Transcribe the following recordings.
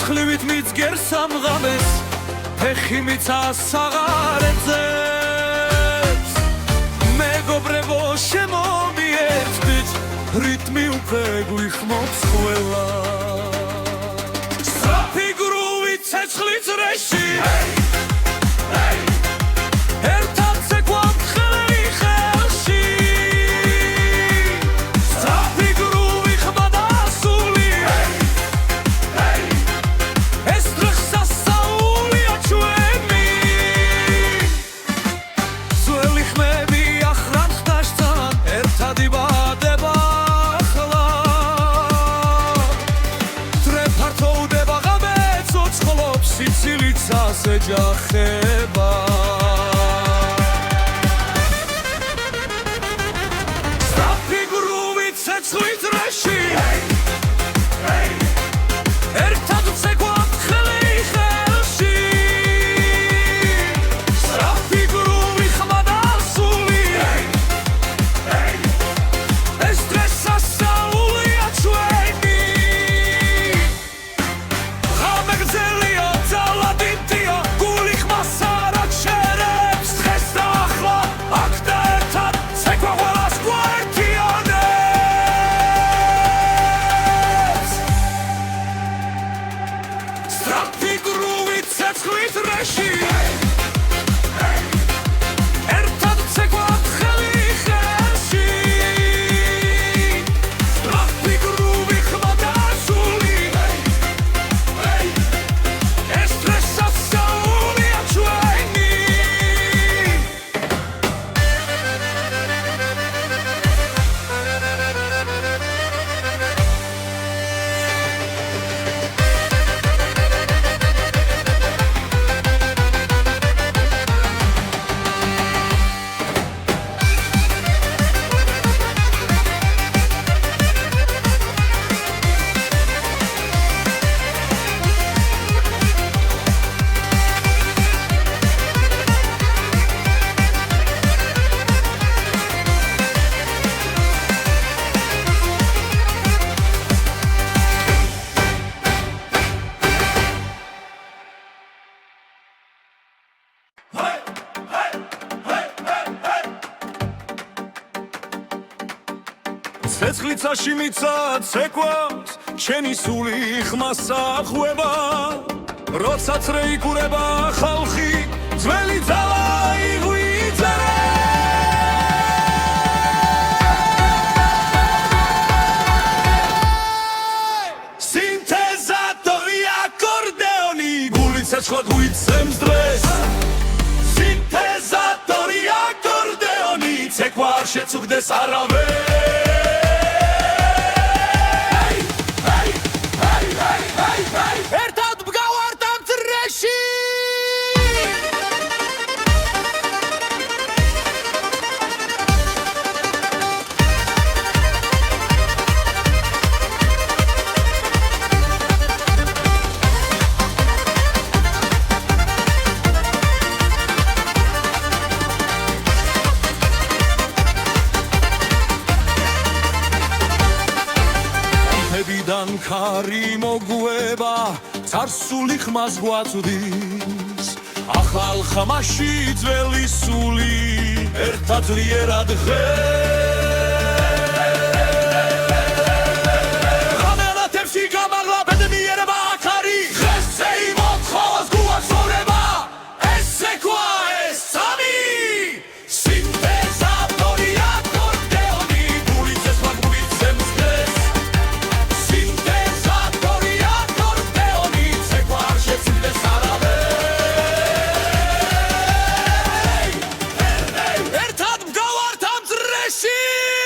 ცეცხლივით მიძგერ სამღამეს ფეხი მიცას საღარეძებს მეგობრებო შემომიერთდით რიტმი უკვე გვიხმობს ყველა სწრაფი გრუვით ცეცხლი წრეში ეჯახება სწრაფი გრუვით ცეცხლი წრეში ერთად ვცეკვავთ ხელი ხელში სწრაფი გრუვი ხმა და სული ეს დღეს სასწაულია ჩვენი ღამე გრძელია ძალა დიდია ცეცხლიცაში მიცა ცეკვავს ჩემი სული ხმასა ხვება როცა წრე იკურება ხალხი ძველი ძალა იღვიძერე სინთეზატორი აკორდეონი გული ცეცხლად გვიცემს დღეს სინთეზატორი აკორდეონი ცეკვა არ შეწუხდეს არავეს ერთად ვგავართ ამ წრეში ნებიდან ქარი მოგვება წარსული ხმას გვაწვდის ახალ ხმაში ძველი სული ერთად ძლიერად ღამელათებში გამაღლა ბედნიერება აქარი ღესზე იმოთხოვას გუას ორება ეს ცეკვა ეს სამი სინთეზატორი აკორდეონი გული ცეცხლად გვიცემს დღეს ერთად ვგავართ ამ წრეში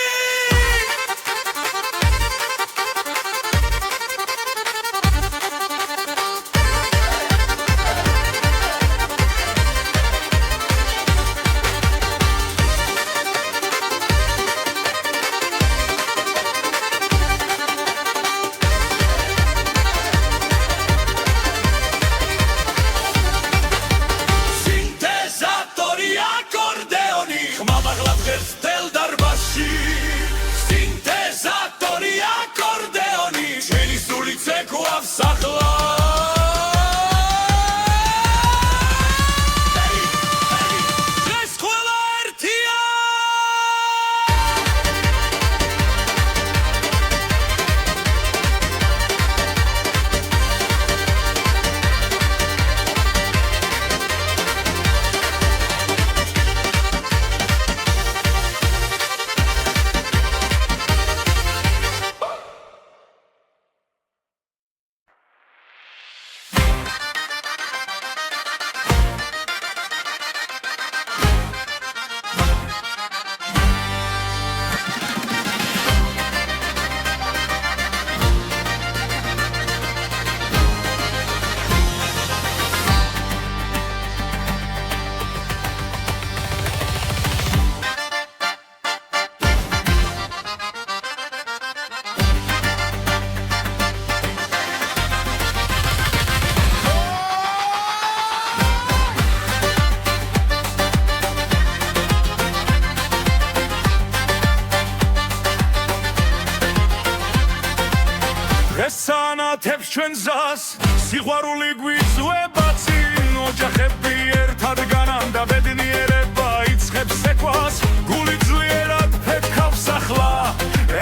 ესანათებს ჩვენ ზას სიყვარული გვიწვება წინ ოჯახები ერთად განან და ბედნიერება იწყებს ეკვას გული ძლიერად ფეთქავს ახლა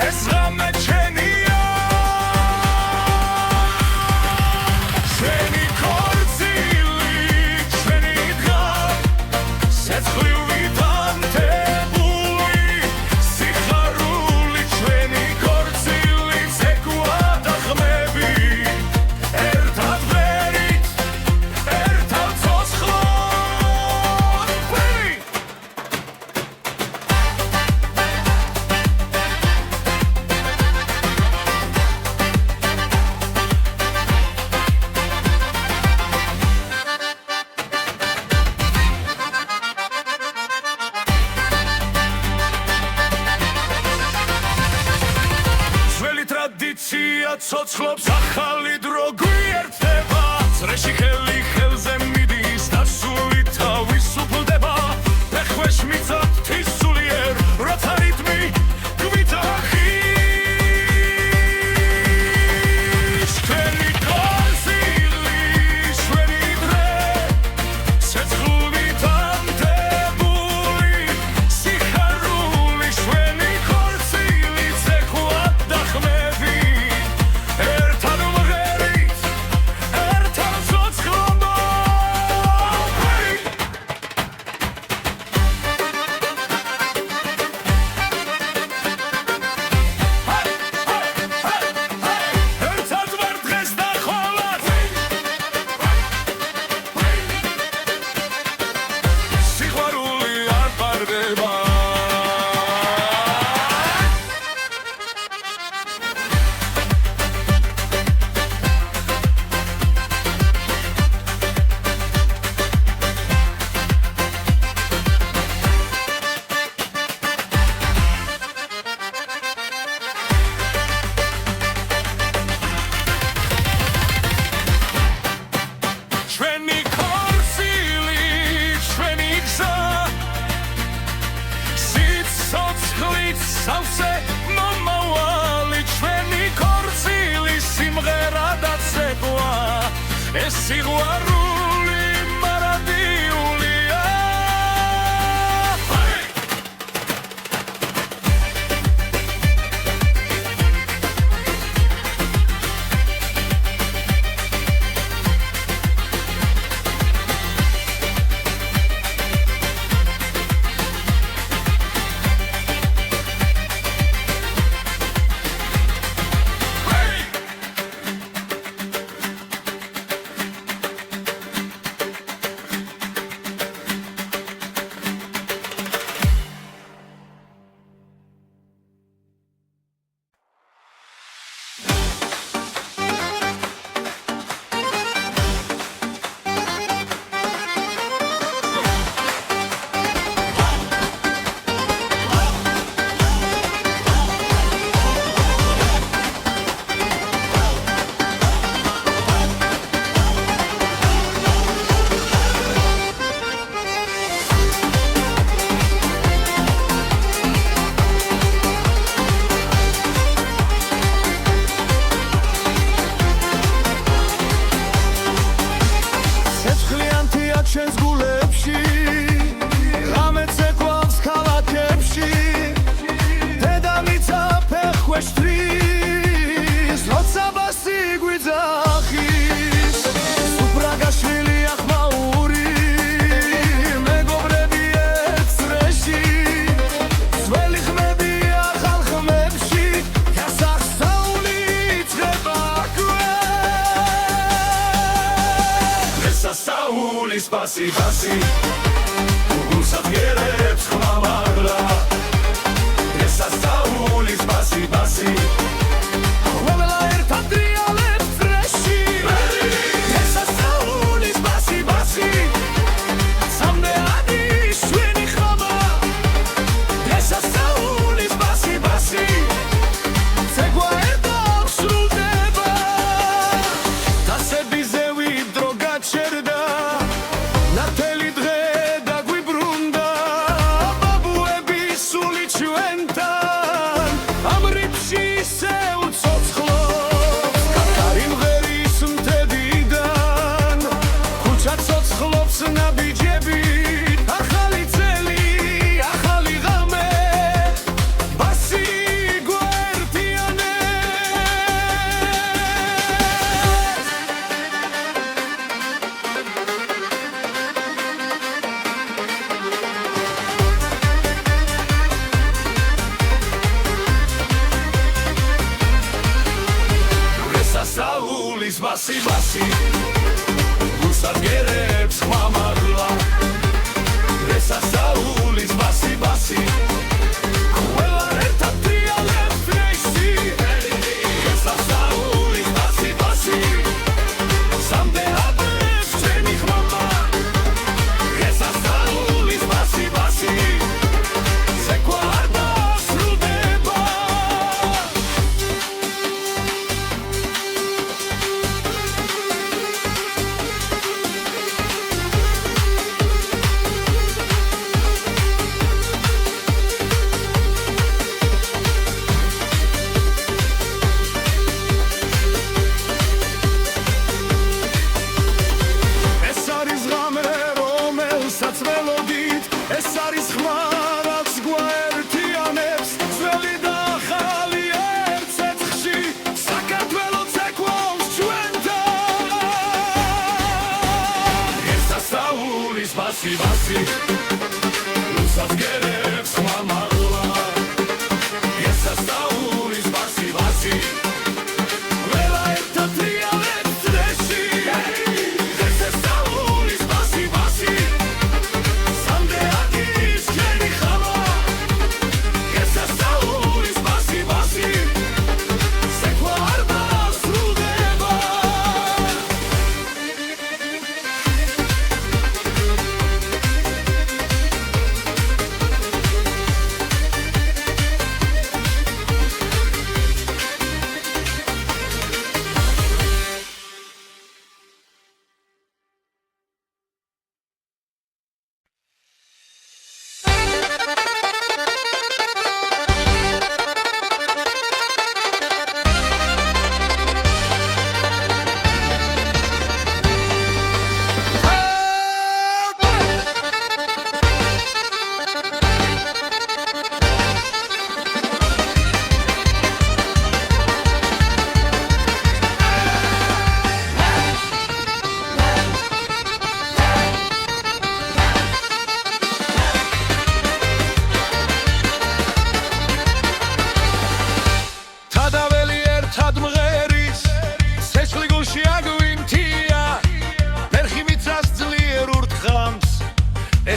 ეს ღამე ჩვენია ჩვენი ქორწილი ჩვენი დღა სეცხლივით ანთებული სიხარული ჩვენი ქორწილი ცეკვა და ხმები ერთად ვერით ერთად ცოცხლად ძველი ტრადიცია ცოცხლობს ახალი დრო გვიერთდება წრეში ხელი ხელზე მიდის და სული თავისუფლდება ფეხქვეშ მიწად თვის სულიერ როცა რიტმი გვიძახის ჩვენი ქორწილი ჩვენი დღე სეცხლივით ანთებული სიხარული ჩვენი ქორწილი ცეკვა და ხმები ერთად ვღერით ერთად ცოცხლად ერთად ვარ დღეს და ხვალად სიყვარული არ პარდება ჩვენი ქორწილი ჩვენი გზა სიცოცხლით სავსე მომავალი ჩვენი ქორწილი სიმღერა და ცეკვა ეს სიყვარული მარადიულია ცეცხლიანთია ჩვენს გულებში რამე ცეკვავს ქალაქებში დედამიწა ფეხქვეშ თვის როცა ბასი გვიძახის სუფრაგაშვილი ახმაური მეგობრები ერთ წრეში ძველი ხმები ახალ ხმებში გასახსაული იწყება სასაული სპასი ბასი უსაფიერებს ხმამაღლა სასაული სპასი ბასი ყველა ერთად დრიალებს წრეში სასაული სპასი ბასი სამდეანი ჩვენი ხმა სასაული სპასი ბასი ცეკვა ერთად სრულდება დასები ზევი დრო გაჩერდა ნათელი დღე ბასი გუსაგერებს ხმამაღლა ესასაულის ბასი ყველა ერთად ტრიალებს ფრეში ესასაულის ბასი სამდე ადრეს ჩემი ხმამა ესასაულის ბასი ზეკვა არ დასრულდება ეს არის ხმა რაც გვაერთიანებს ძველი და ახალი ერთ ცეცხლში საქართველოს ეკვავს ჩვენთან ესასაულის ბასი გუსაგერებს ხმამაღლა ესასაულის ბასი ყველა ერთად ტრიალებს წრეში ესასაულის ბასი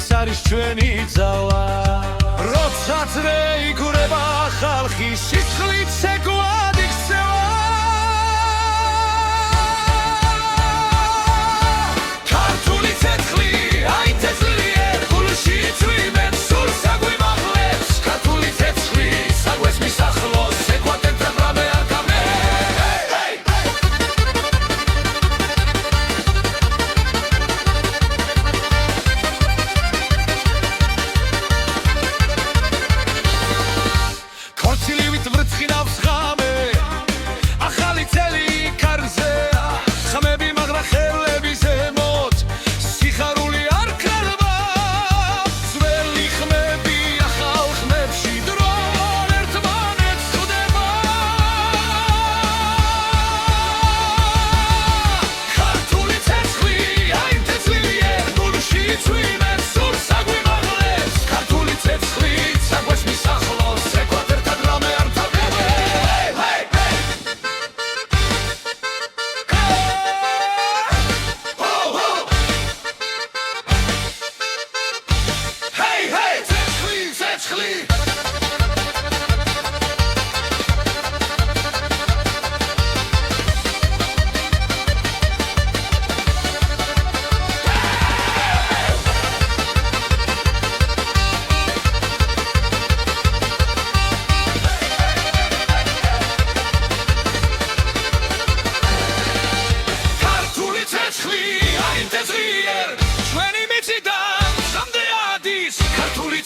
ეს არის ჩვენი ძალა როცა წრე იგურება ხალხი სიცხლით ცეკვად იქცევა ქართული ცეცხლი აი თესლიერ გულში წვიმენ სულ საგვიმაღლებს ქართული ცეცხლი საგვეს მისახლოს ცეკვად ერთად რამე არ გამე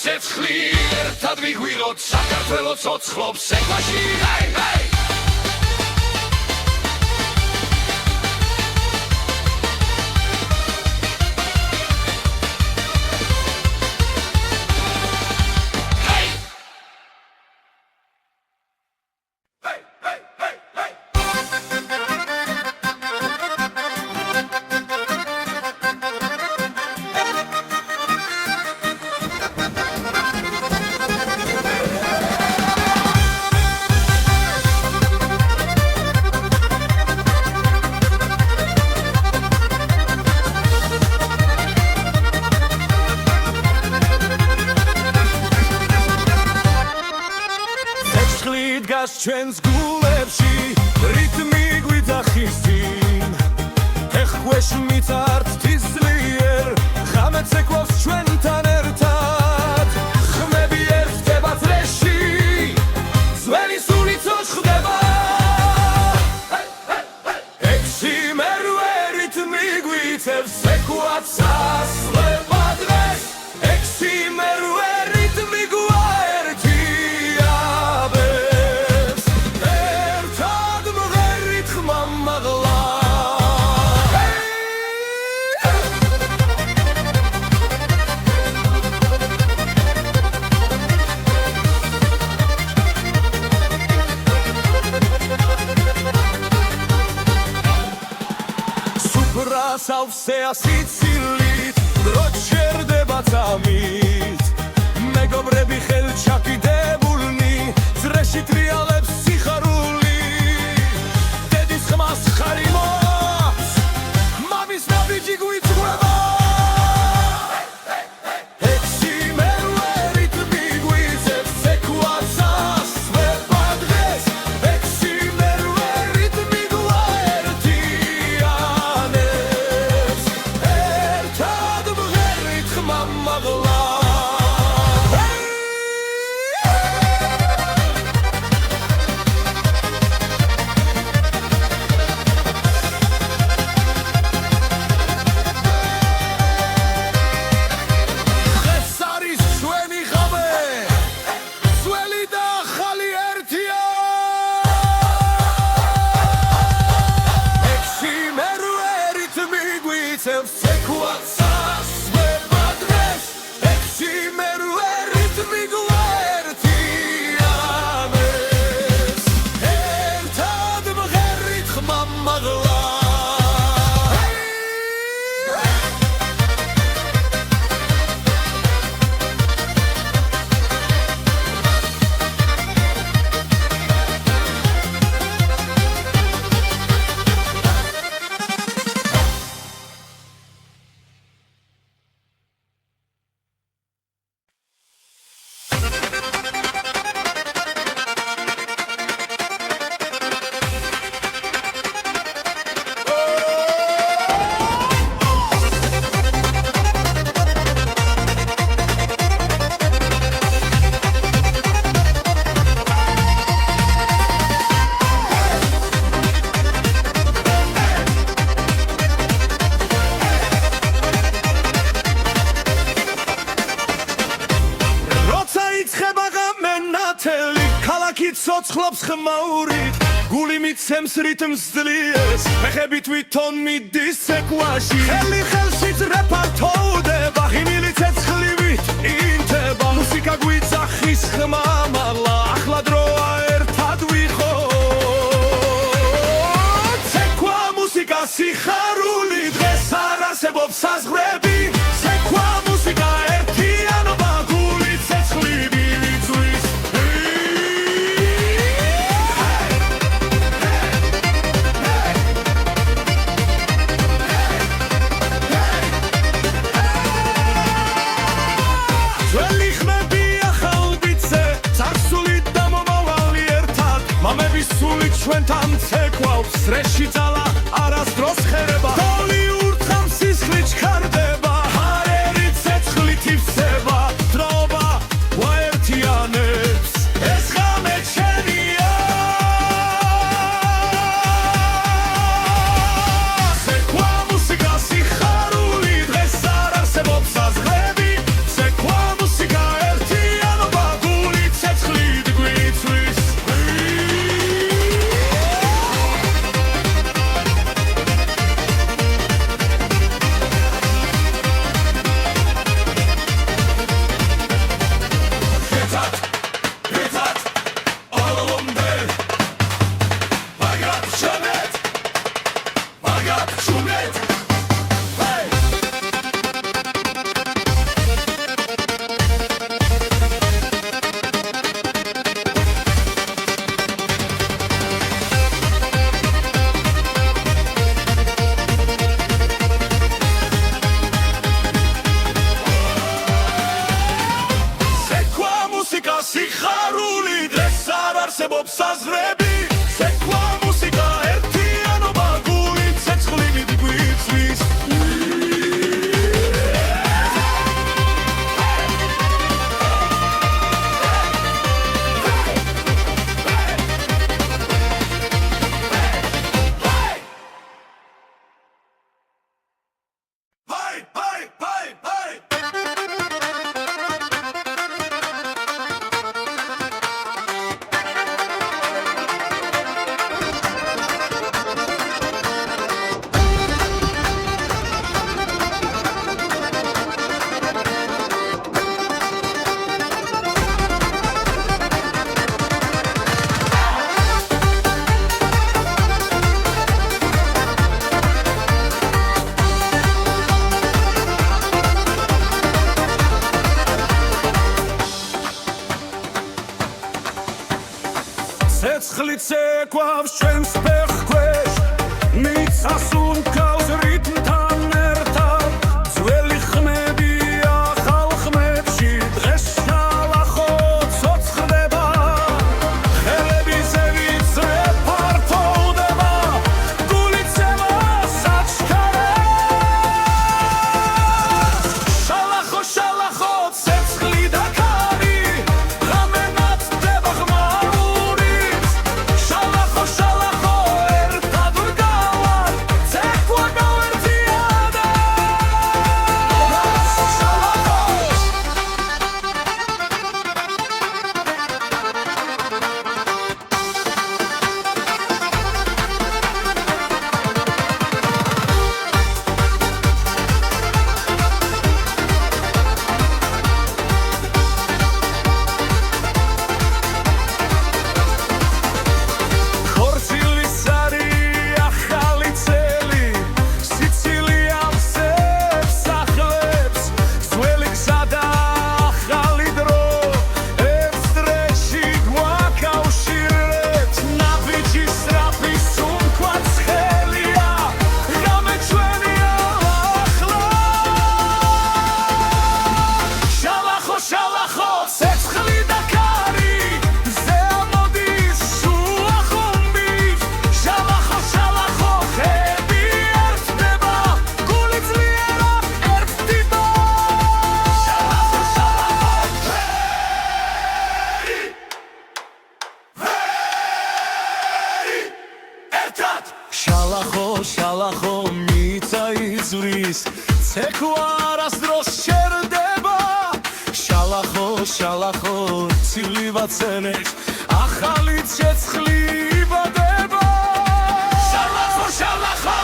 ცეცხლი ერთად ვიგვიროთ საქართველოს ცოცხლობს ეკვაში ჩვენს გულებში რიტმი გვიძახის წინ ეხქვეშ მიწართ თისლიერ ღამე ცეკვავს ჩვენთან ერთად ხმები ერთდება წრეში ძველი სულიწო ხდება ექვსი მერვე რიტმი გვიწევს ცეკვაც ასლება დღეს ექვსი მერვე რიტმი გვაერთიაბებს ერთად მღერით ხმა მაღლა სავსე ასიცილით დრო ჩერდება წამით მეგობრები ხელჩაკიდებულნი წრეში ტრიალებს სიხარული დედის ხმას ხარი მოაქვს მამის ნაბიჯი გვიწვება ექვსი მერვე რიტმი გვიწევს ცეკვაც ასვება დღეს ექვსი მერვე რიტმი გვაერთიანებს ერთად მღერით ხმა მაღლა დღეს არის ჩვენი ღამე ძველი და ახალი ერთია ექვსი მერვე რიტმი გვიწევს ცეკვაც ასვება დღეს ექვსი მერვე რიტმი გვაერთიანებს ერთად მღერით ხმა მაღლა ქალაქი ცოცხლობს ხმაურით გული მიცემს რიტმს ძლიერს ფეხები თვითონ მიდის ცეკვაში ხელი ხელში ძრეფართოვდება ღიმილი ცეცხლივით ინთება მუსიკა გვიძახის ხმა მაღლა ახლა დროა ერთად ვიყოთ ცეკვა მუსიკა სიხარული დღეს არ არსებობს საზღვრები ცეკვა მუსიკა ერთიანობა გული ცეცხლივით ჩვენთან ცეკვავს წრეში ძალა არასდროს ხერება დოლი ურთხავს სისხლი ჩქარდება ჰარერი ცეცხლით ივსება დროობა გვაერთიანებს ეს ღამე ჩვენია ცეკვა მუსიკა სიხარული დღეს არ არსებობს საზღვრები ცეკვა მუსიკა ერთიანობა გული ცეცხლით გვიწვის მოსაზრები ცეკვა მუსიკა ერთიანობა გული ცეცხლივით გვიწვის ცეცხლი ცეკვავს ჩვენს ფეხქვეშ მიწას უმკავს რიტმთან ერთად ძველი ხმებია ახალ ხმებში დღეს შალახო ცოცხლდება ხელები ზევიცრე ფართოვდება გული ცემა საჩქარად შალახო შალახო ცეცხლი და ქარი ღამე ნათდება ხმარული შალახო მიწა იზვრის ცეკვა არასდროს შერდება შალახო შალახო ცივი ვაცენებს ახალი ცეცხლი იბადება შალახო შალახო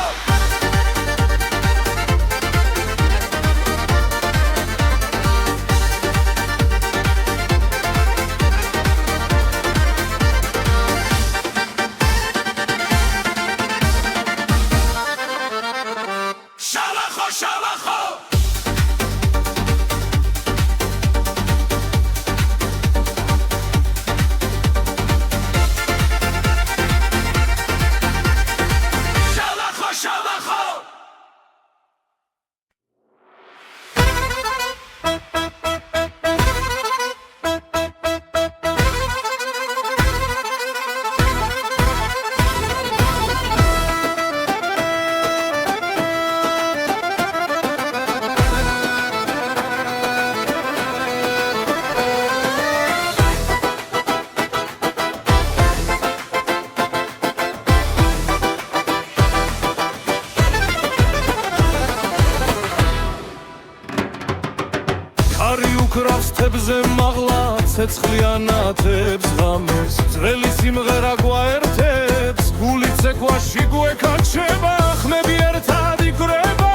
უკრავს თებზე მაღლა ცეცხლიანათებს ღამეს ძველი სიმღერა გვაერთებს გული ცეკვაში გვეკაჩება ხმები ერთად იკვრება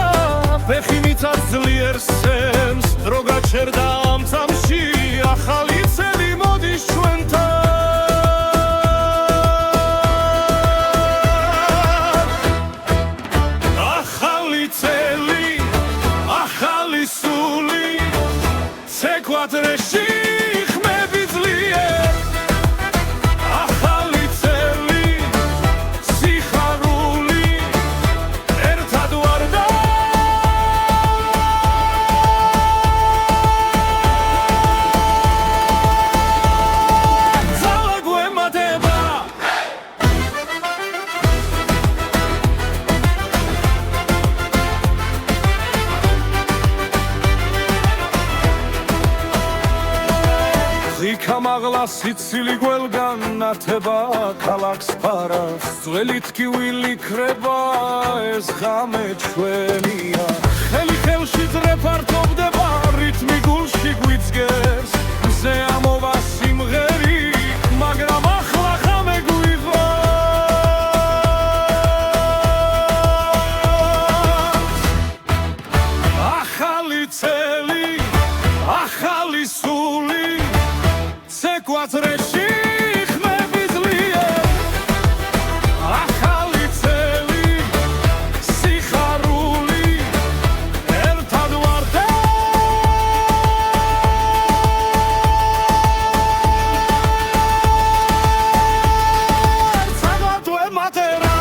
ფეხი მიწას ძლიერ სცემს დრო გაჩერდა ამ წამში ახალი წელი მოდის ჩვენთან ახალი წელი ახალი სული ცეკვადრეში ხმები ძლიერ ახალი წელი სიხარული ერთად ვარდა ახლა სიცილი გველგან ნათება ქალაქს ფარავს ძველით კივილი ქრება ეს ღამე ჩვენია ხელი ხელში ძრეფართობდება რითმი გულში გვიძგეს მზე ამოვა სიმღერი მაგრამ ახლა ღამე გვიღავს ახალი წელი ახალი სული ცეკვათრეში ხმები ძლიერ ახალი წელი სიხარული ერთად ვართ საგატვე მატერა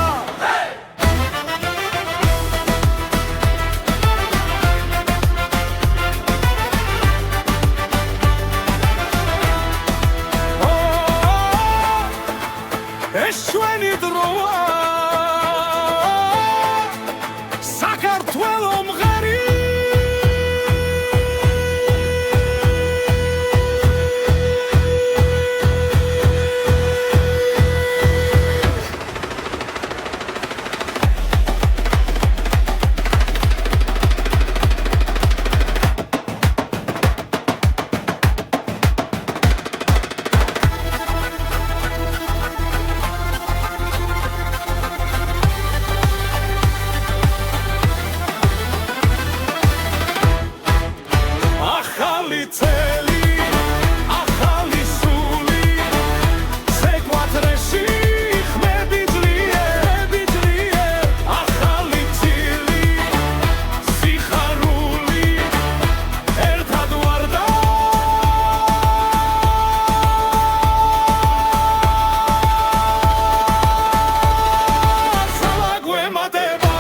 ეს ჩვენი დროა საქართველო მღერი ახალი წელი ახალი სული ცეკვათრეში ხმები ძლიერ ახალი წილი სიხარული ერთად ვართ სალაგვე მატება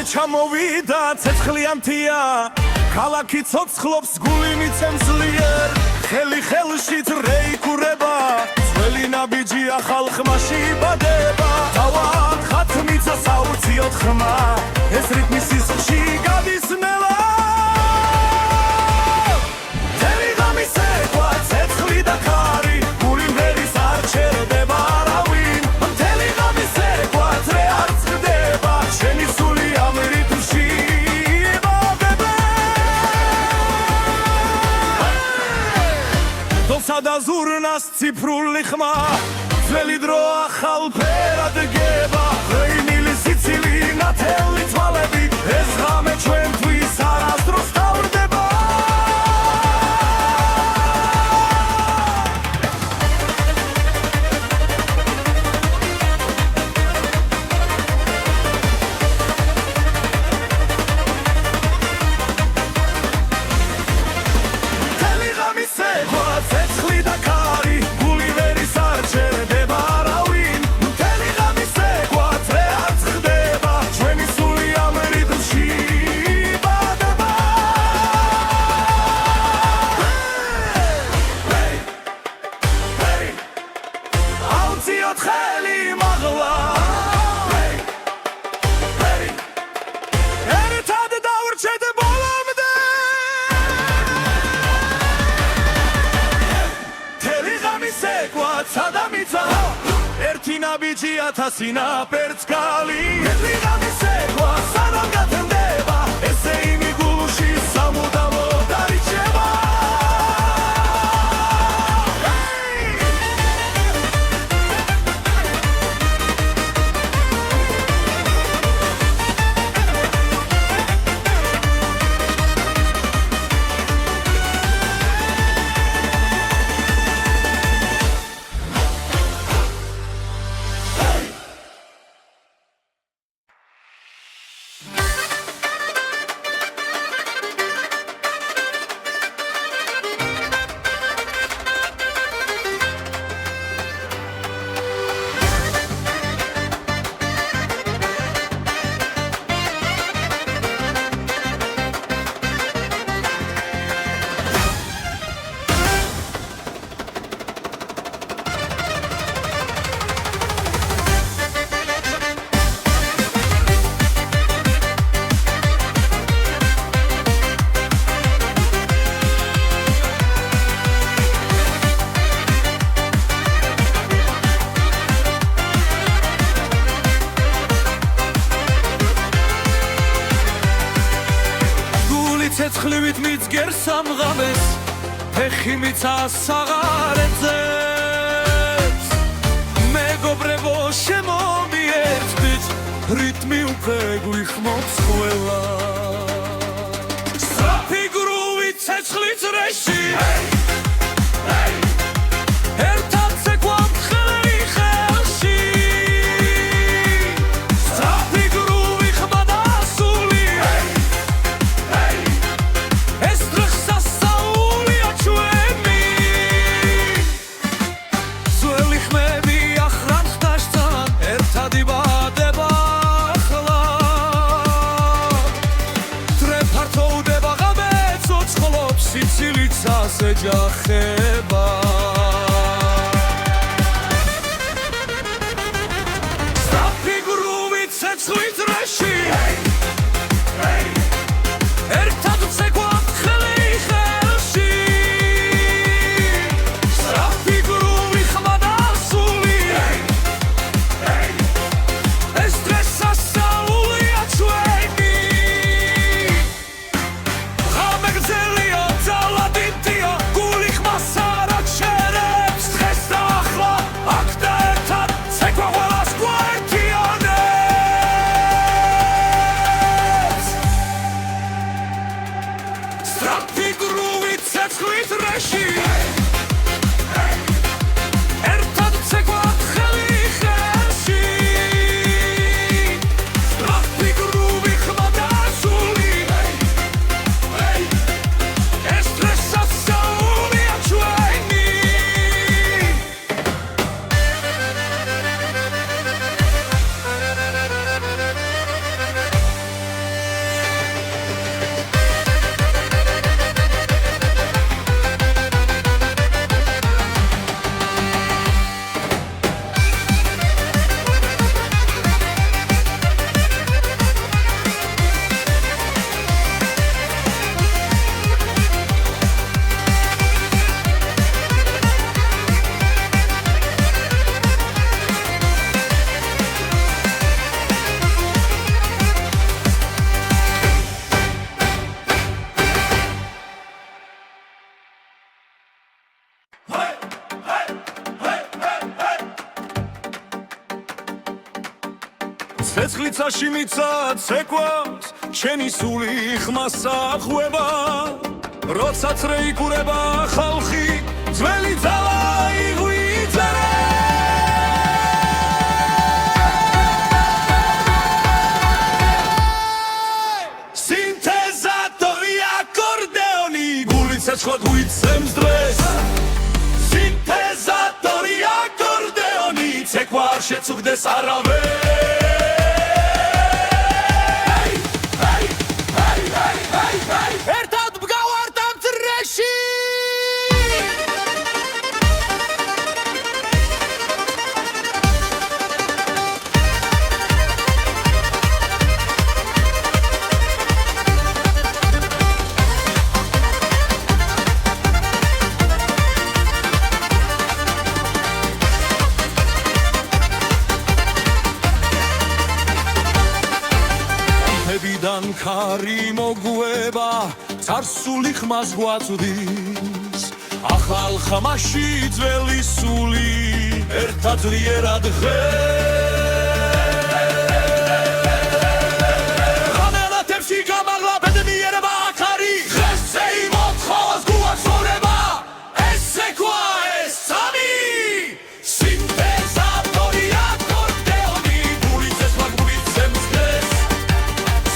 ჩამოვიდა ცეცხლიანთია ქალაქი ცოცხლობს გული მიცემს ძლიერ ხელი ხელში დრეიკურება ძველი ნაბიჯია ხალხმაში იბადება თავად ხათმიცა საუციოდ ხმა ეს რიტმი სისხლში გადის ნელა მთელი ღამის ცეკვა ცეცხლი და ქარი გული მღერის არ ჩერდება არავინ მთელი ღამის ცეკვა ძრე არ წყდება შენი სული ამ რიტმში იბადება დოსა და ზურნას ციფრული ხმა ძველი დრო ახალ ფერად გება ღვინილი სიცილი ნათელი თვალები ეს ღამე ჩვენთვის არასდროს თავდება მთელი ღამის ცეკვა ცეცხლი და ქარი გული ვერის არ ჩერდება არავინ მთელი ღამის ცეკვა ძრე არ წყდება ჩვენი სული ამ რიტმში იბადება აუციოთ ხელი მაღლა ერთად დავრჩეთ ბოლომდე მთელი ღამის ცეკვა სადამიცა ერთი ნაბიჯი ათასი ნაპერწ კალი მთელი ღამის ცეკვა სანამ გათენდება ესე იმი გულში სამუდამოდ არიჩება სამღამეს ფეხი მიცას აღარ ეძებს მეგობრებო შემომიერთდით რიტმი უკვე გვიხმობს ყველა სწრაფი გრუვი ცეცხლი წრეში ეჯახება სწრაფი გრუვი ცეცხლი წრეში ერთად ვცეკვავთ ხელი ხელში სწრაფი გრუვი ხმა და სული ეს დღეს სასწაულია ჩვენი ღამე გრძელია ძალადიტია ცეცხლიცაში მიცა ცეკვავს ჩემი სული ხმას ახვევა როცა წრე იკურება ხალხი ძველი ძალა იღვიძერე სინთეზატორი აკორდეონი გული ცეცხლად გვიცემს დღეს სინთეზატორი აკორდეონი ცეკვა არ შეწუხდეს არავეს ერთად ვგავართ ამ წრეში მებიდან ქარი მოგვება წარსული ხმას გვაწვდის ახალ ხმაში ძველი სული ერთად ძლიერად ღამელათებში გამაღლა ბედნიერება აქარი ღესზე იმოთხოვას გუას ორება ესე ქვა ეს სამი სინთეზატორი აკორდეონი გული ცეცხლად გვიცემს დღეს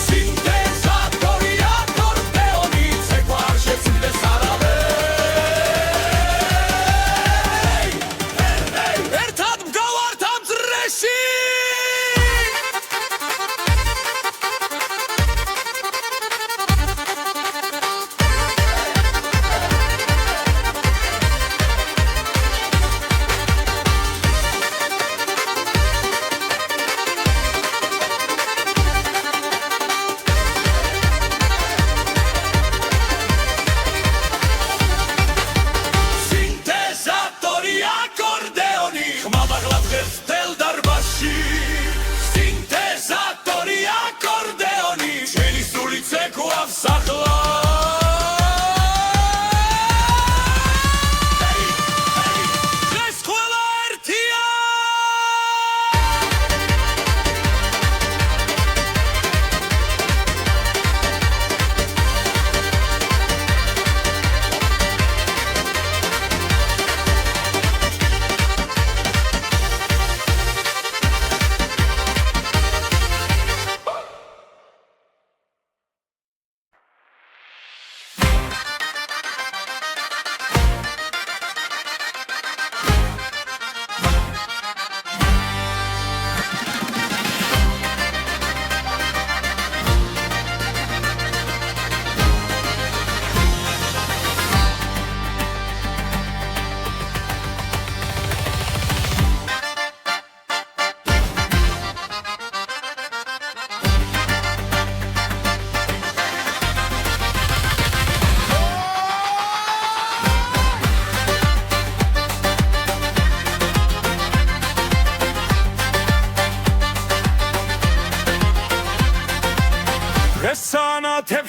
სინთეზატორი აკორდეონი ცეკვა არ შეწუხდეს არავეს ერთად ვგავართ ამ წრეში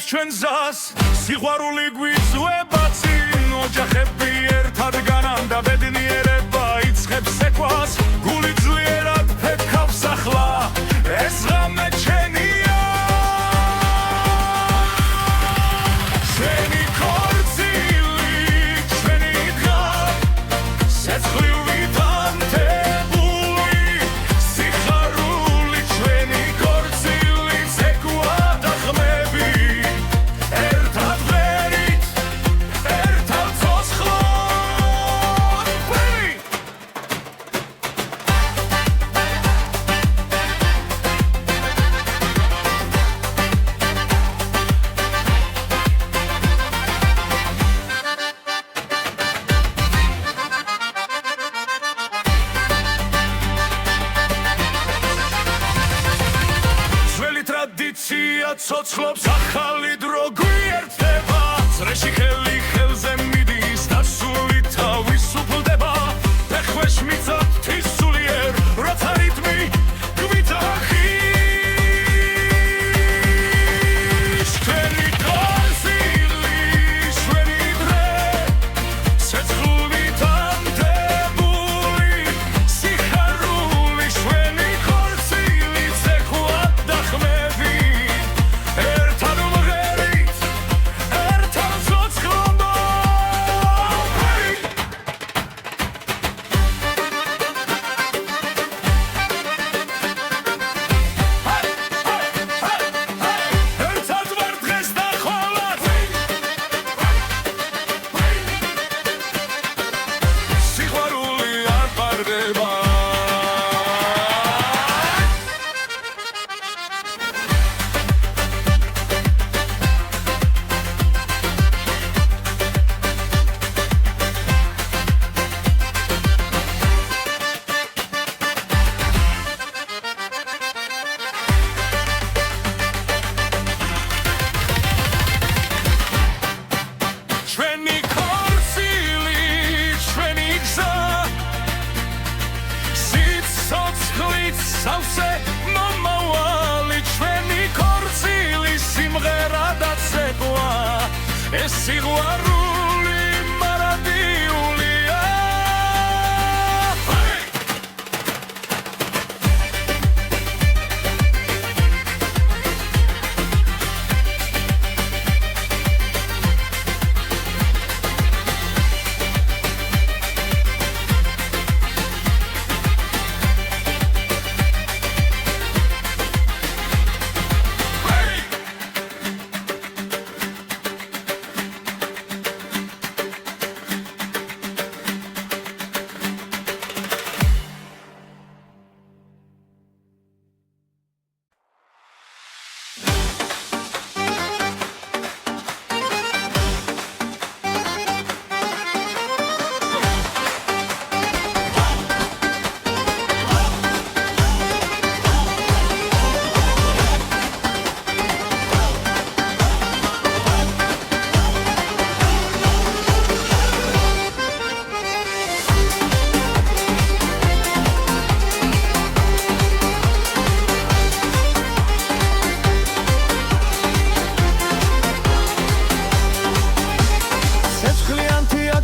ჩვენ ზას სიყვარული გვიწვება წინ ოჯახები ერთად განანდა ბედნიერება იწყებს ეკვას გული ძლიერად ფეთქავს ახლა ეს ღამე ჩვენია ჩვენი ქორწილი ჩვენი დღა სეცხლივით ანთებული სიხარული ჩვენი ქორწილი ცეკვა და ხმები ერთად ვერით ერთად ცოცხლად ძველი ტრადიცია ცოცხლობს ახალი დრო გვიერთდება წრეში ხელი ხელზე მიდის და სული თავისუფლდება ფეხქვეშ მიწად თვისულიერ როცა რიტმი გვიძახის ჩვენი ქორწილი ჩვენი დღე სეცხლივით ანთებული სიხარული ჩვენი ქორწილი ცეკვა და ხმები ერთად ვღერით ერთად ცოცხლად ერთად ვარ დღეს და ხვალად სიყვარული არ პარდება ჩვენი ქორწილი ჩვენი გზა სიცოცხლით სავსე მომავალი ჩვენი ქორწილი სიმღერა და ცეკვა ეს სიყვარული მარადიულია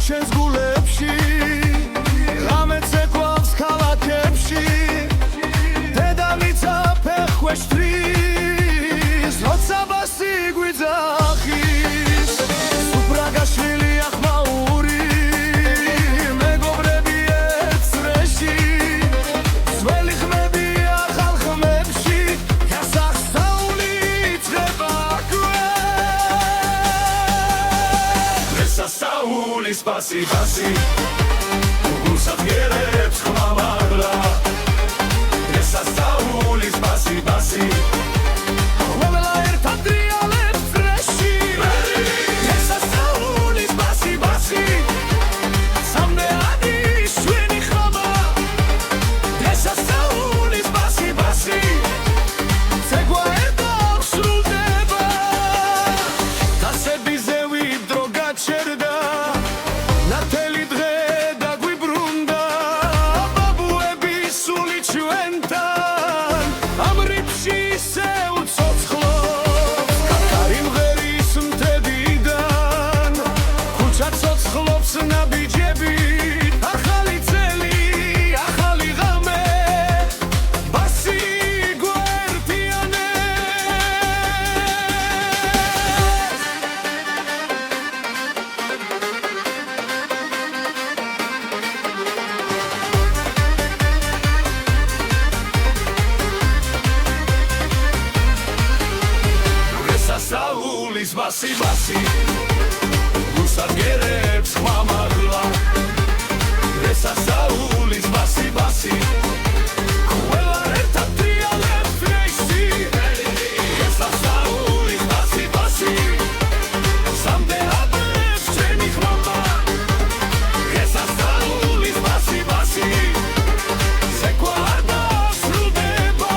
ჩვენს გულებში რამე ცეკვავს ქალაქებში დედამიწა ფეხქვეშ თრის როცა ბასი გვიძახის სუფრაგაშვილი ახმაური მეგობრები ერთ წრეში ძველი ხმები ახალ ხმებში გასახსნაული იწყება სასაული სპასი ბასი გულსახიერებს ხმამაღლა სასაული სპასი ბასი ყველა ერთად დრიალებს წრეში სასაული სპასი ბასი სამდეანი ჩვენი ხმა სასაული სპასი ბასი ცეკვა ერთად სრულდება დასებიზე ვიდრო გაჩერდა ნათელი დღე დაგვიბრუნდა ბაბუების სული ჩვენთან ამ რიფში ბასი გუსაგერებს ხმამაღლა ესასაულის ბასი ბასი ყველა ერთად ტრიალებს რეისი ესასაულის ბასი ბასი სამდეადებს ჩემი ხმამა ესასაულის ბასი ბასი ზეკვა არ დასრულდება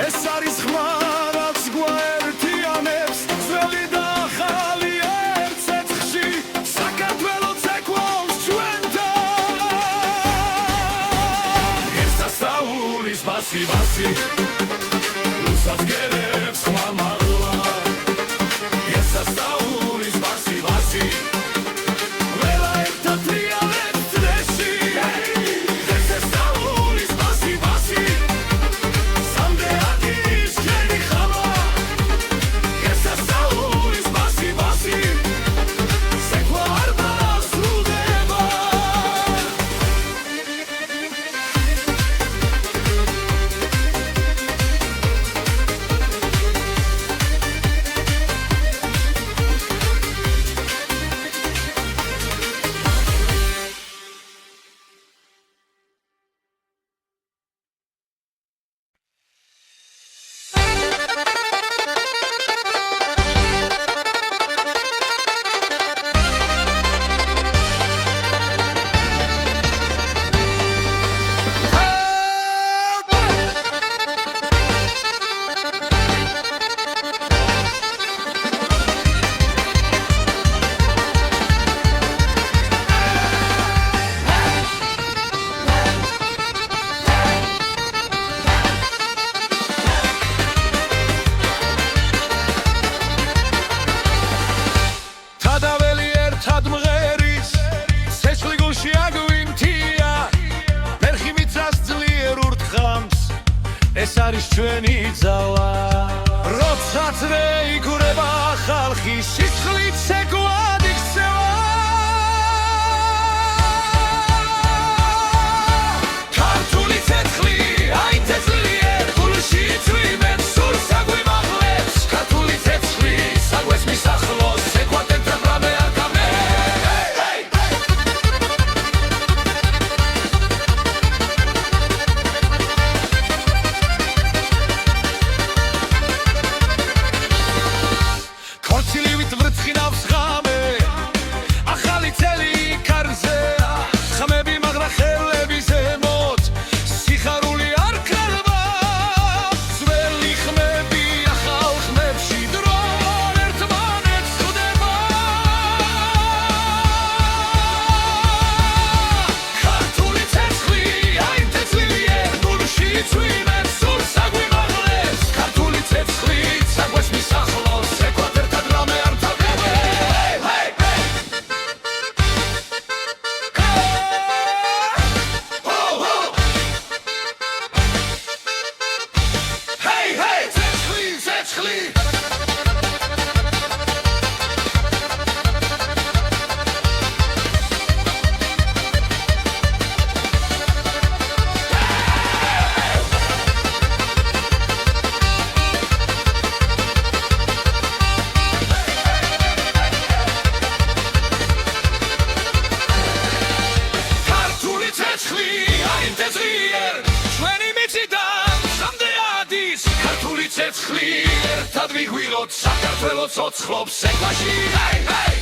ეს არის ხმა რაც გვაერთიანებს ძველი და ახალი ერთ ცეცხლში საქართველოს ეკვავს ჩვენთან ესასაულის ბასი ბასი გუსაგერებს ხმამაღლა ესასაულის ბასი ბასი ყველა ერთად ტრიალებს წრეში ესასაულის ბასი ბასი ეს არის ჩვენი ძალა როცა წრე იგურება ხალხი სისხლით ცეკვად იქცევა ქართული ცეცხლი აი თესლიერ გულში წვიმენ სურს აგვიმაღლებს ქართული ცეცხლი საგვეს მისახლოს ცეკვად ერთად რამე არ გამე ცეცხლი ერთად ვიგვიროთ საქართველოს ცოცხლობს ცეკვაში ჰეი ჰეი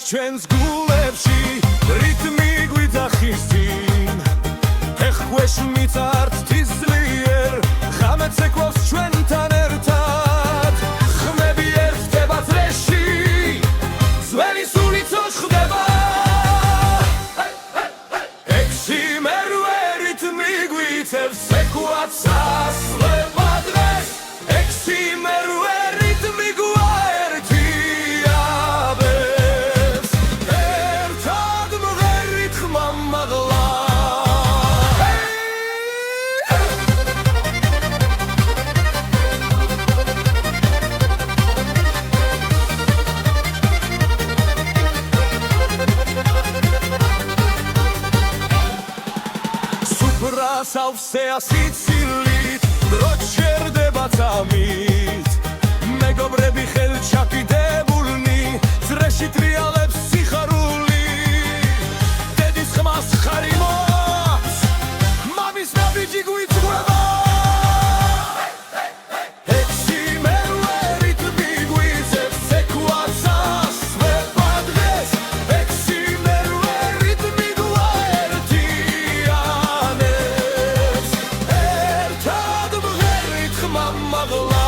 ჩვენს გულებში რიტმი გვიძახის წინ ეხქვეშ მიწართ თისლიერ ღამეც ეკვავს ჩვენთან ერთად ხმები ერთდება წრეში ძველი სულიცო ხდება ექვსი მერვე რიტმი გვიწევს ეკვაც ასლება დღეს ექვსი მერვე რიტმი გვაერთიაბებს ერთად მღერით ხმა მაღლა სავსეა სიცილით დრო ჩერდება წამით მეგობრები ხელჩაკიდებულნი წრეში ტრიალებს სიხარული დედის ხმას ხარი მოაქვს მამის ნაბიჯი გვიწყვება ექვსი მერვე რიტმი გვიწევს ეკვაც ასვება დღეს ექვსი მერვე რიტმი გვაერთიანებს ერთად მღერით ხმა მაღლა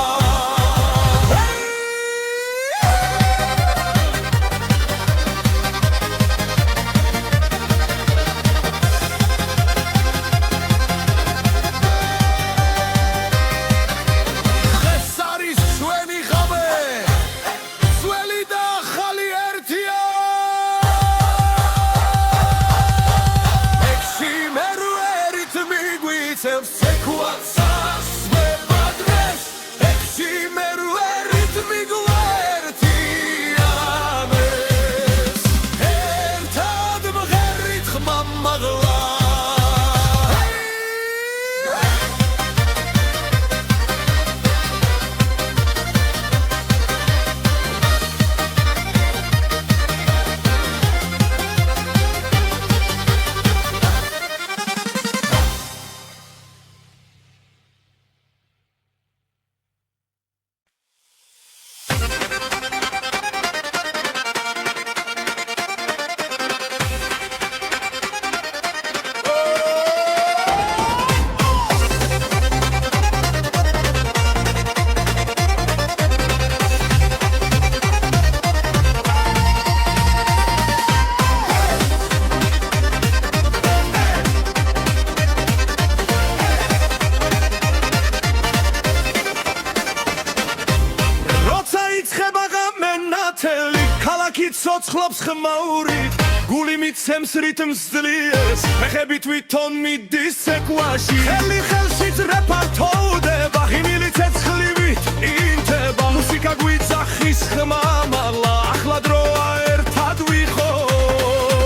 ცოცხლობს ხმაურით გული მიცემს რიტმს ძლიერს ფეხები თვითონ მიდის ცეკვაში ხელი ხელში ძრეფართოვდება ღიმილი ცეცხლივით ინთება მუსიკა გვიძახის ხმა მაღლა ახლა დროა ერთად ვიყოთ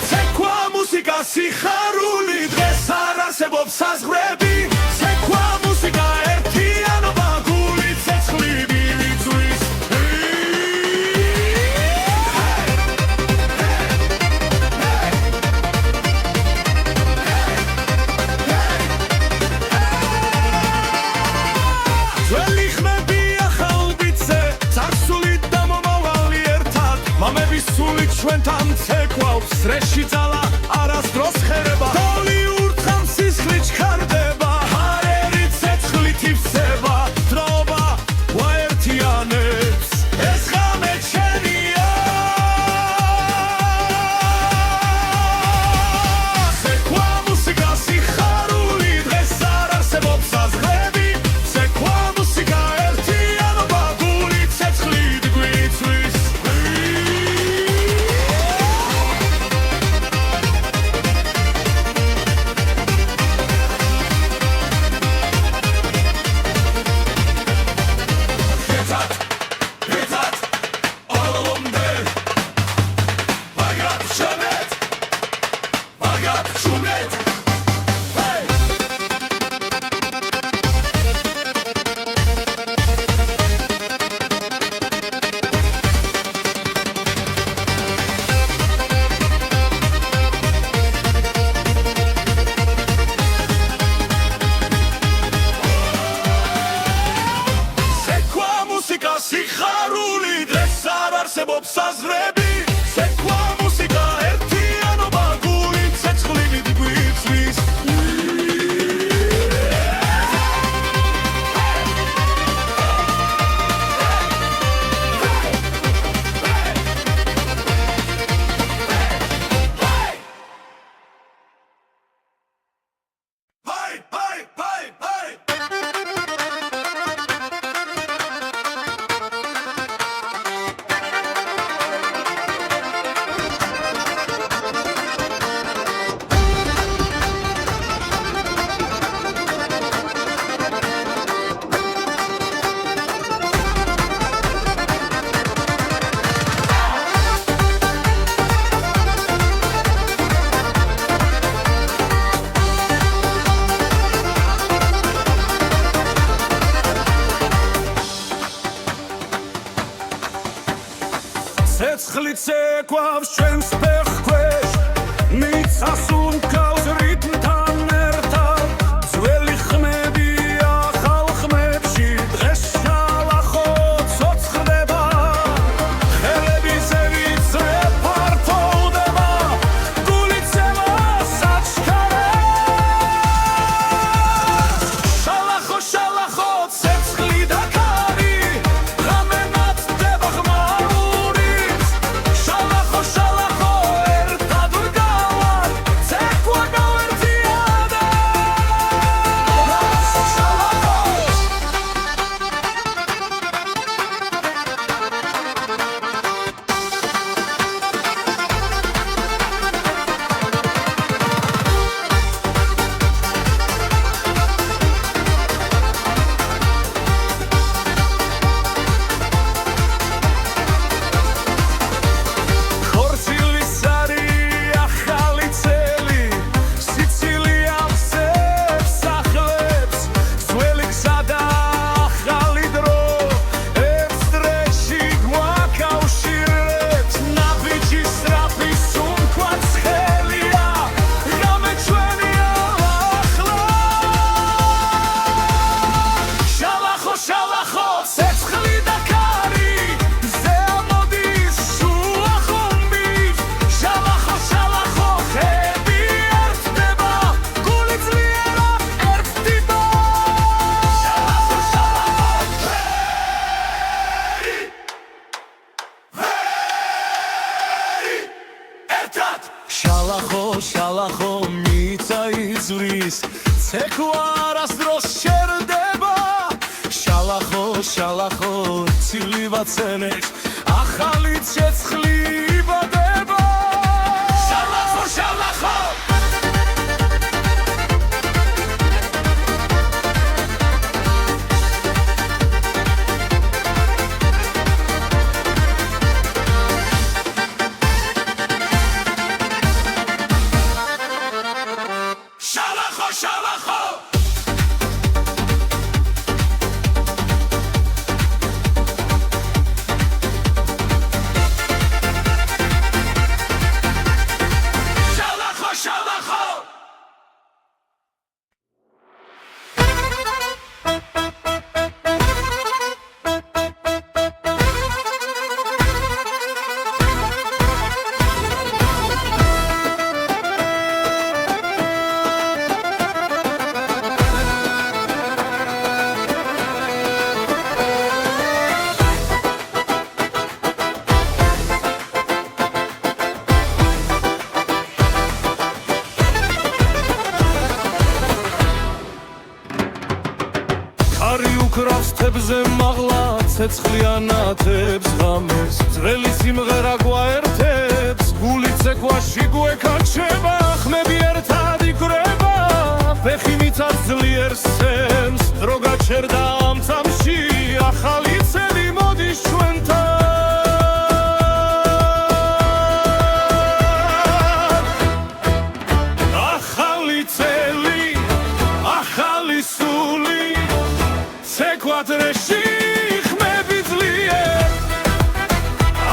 ცეკვა მუსიკა სიხარული დღეს არ არსებობს საზღვრები ცეკვა მუსიკა ერთიანობა გული ცეცხლივით ჩვენთან ცეკვავს წრეში ძალა არასდროს ხერება დოლი ურთხავს სისხლით ჩქარდება ჰაერი ცეცხლით ივსება დროობა გვაერთიანებს ეს ღამე შენია ცეკვა მუსიკა სიხარული დღეს არ არსებობს საზღვრები ცეკვა მუსიკა ერთიანობა გული ცეცხლით გვიწვის არსებობს საზრები ცეკვა მუსიკა ერთიანობა გული ცეცხლივით გვიწვის ცეცხლი ცეკვავს ჩვენს ფეხქვეშ მიწას უმკავს რიტმთან ერთად ძველი ხმები ახალ ხმებში დღეს შალახო ცოცხლდება ხელები ზევიცრე ფართოვდება გული ცემა საჩქარებს შალახო შალახო ცეცხლი და ქარი ღამე ნათდება ღმაური შალახო მიწა იზვრის ცეკვა არასდროს შერდება შალახო ცილი ვაცენებს ახალი ცეცხლი იბადება შალახო უკრავს თებზე მაღლა ცეცხლიანათებს ღამეს ძველი სიმღერა გვაერთებს გული ცეკვაში გვეკაჩება ხმები ერთად იკვრება ფეხი მიწას ძლიერ სცემს დრო გაჩერდა ამ წამში ახალი წელი მოდის ჩვენთან ახალი წელი ახალი სული ცეკვადრეში ხმები ძლიერ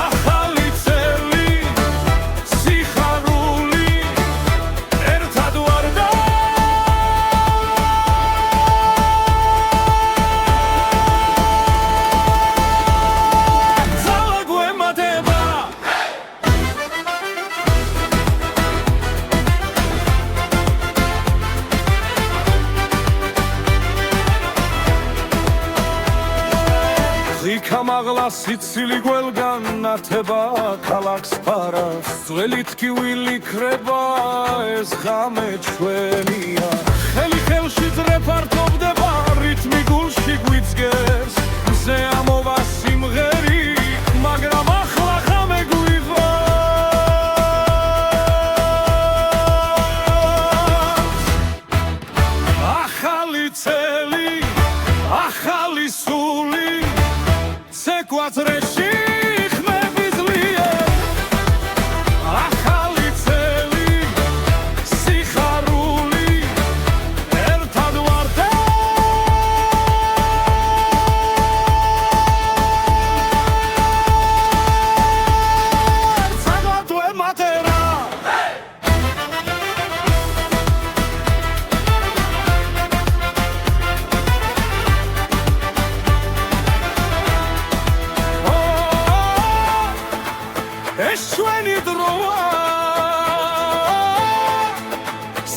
ახალი წელი სიხარული ერთად ვარდა ძალა გვემატება მაღლა სიცილი გველგან ნათება ქალაქს ფარავს ძველი თქივილი ქრება ეს ღამე ჩვენია ხელი ხელში ძრეფართობდება რითმი გულში გვიძგეს მზე ამოვა სიმღერი მაგრამ ახლა ღამე გვიღვარს ახალი წელი ახალი სული ცეკვათრეში ხმები ძლიერ ახალი წელი სიხარული ერთად ვართ სადღაც ვემატერა ეს ჩვენი დროა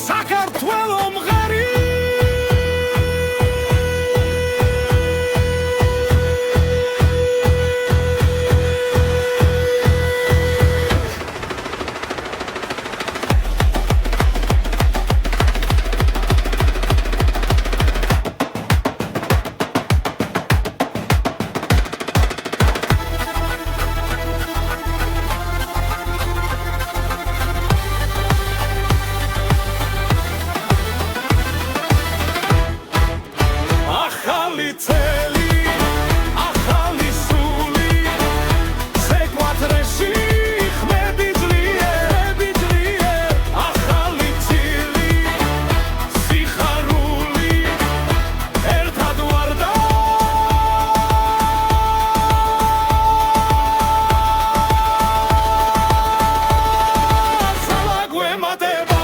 საქართველო მღერი ახალი წელი ახალი სული ცეკვათრეში ხმები ძლიერ ახალი წილი სიხარული ერთად ვართ სალა გვემატება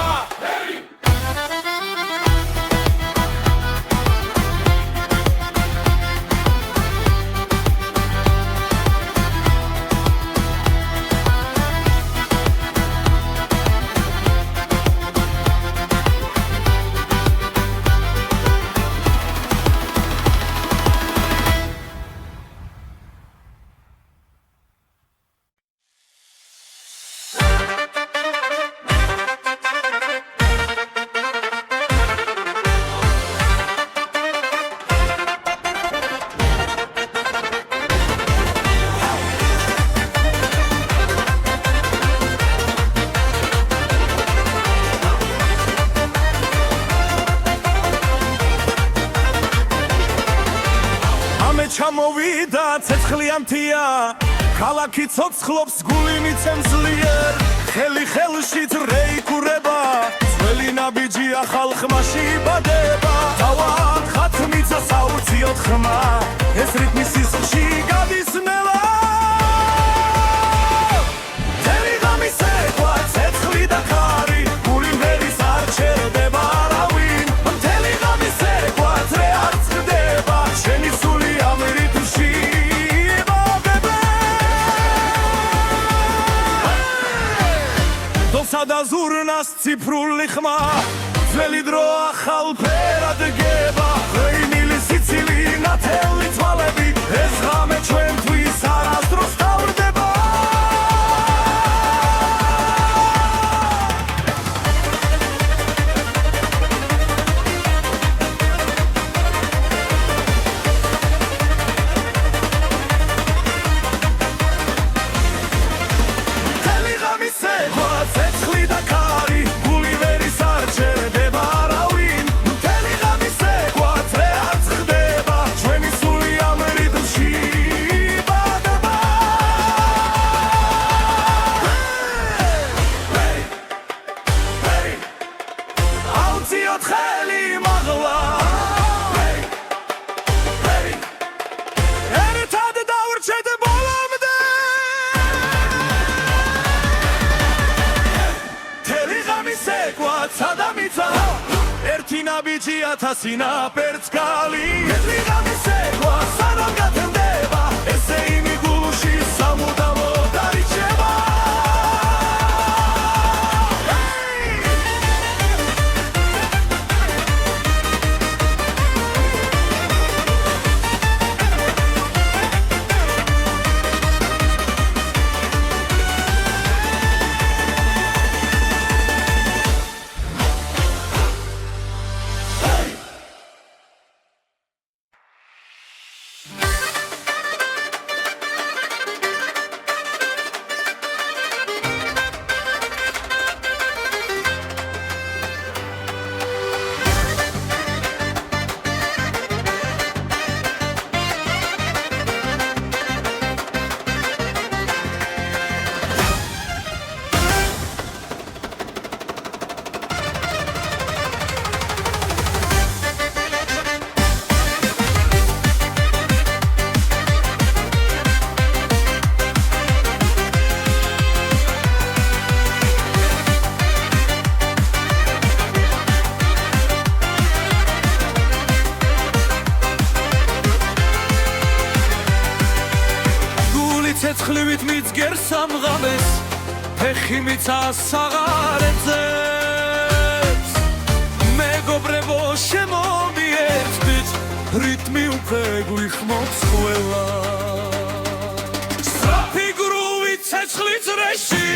ჩამოვიდა ცეცხლიანთია ქალაქი ცოცხლობს გული მიცემს ძლიერ ხელი ხელში დრეიკურება ძველი ნაბიჯია ხალხმაში იბადება თავად ხათმიცა საუციოდ ხმა ეს რიტმი სისხლში გადის ნელა მთელი ღამის ეკვა ცეცხლი და ხარი გული ვერის არ ჩერდება არავინ მთელი ღამის ეკვა ძრე არ წყდება შენი სული და ზურნას ციფრული ხმა ძველი დრო ახალ ფერად გება ღვინილი სიცილი ნათელი თვალები ეს ღამე ჩვენთვის არასდროს თავდება მთელი ღამის ეკვა ცეცხლი და ქარი გული ვერის არ ჩერდება არავინ მთელი ღამის ეკვა ძრე არ წყდება ჩვენი სული ამ რიტმში იბადება აუციოთ ხელი მაღლა ერთად დავრჩეთ ბოლომდე სადამიცა ერთი ნაბიჯი ათასი ნაპერწ კალი ერთი ღამის ეკვა სანამ გათენდება ესე იმი გულში სამუდამოდ დარიჩება ცეცხლივით მიძგერ სამღამეს ფეხი მიცას საღარებზე მეგობრებო შემომიერთდით რიტმი უკვე გვიხმობს ყველა სწრაფი გრუვით ცეცხლი წრეში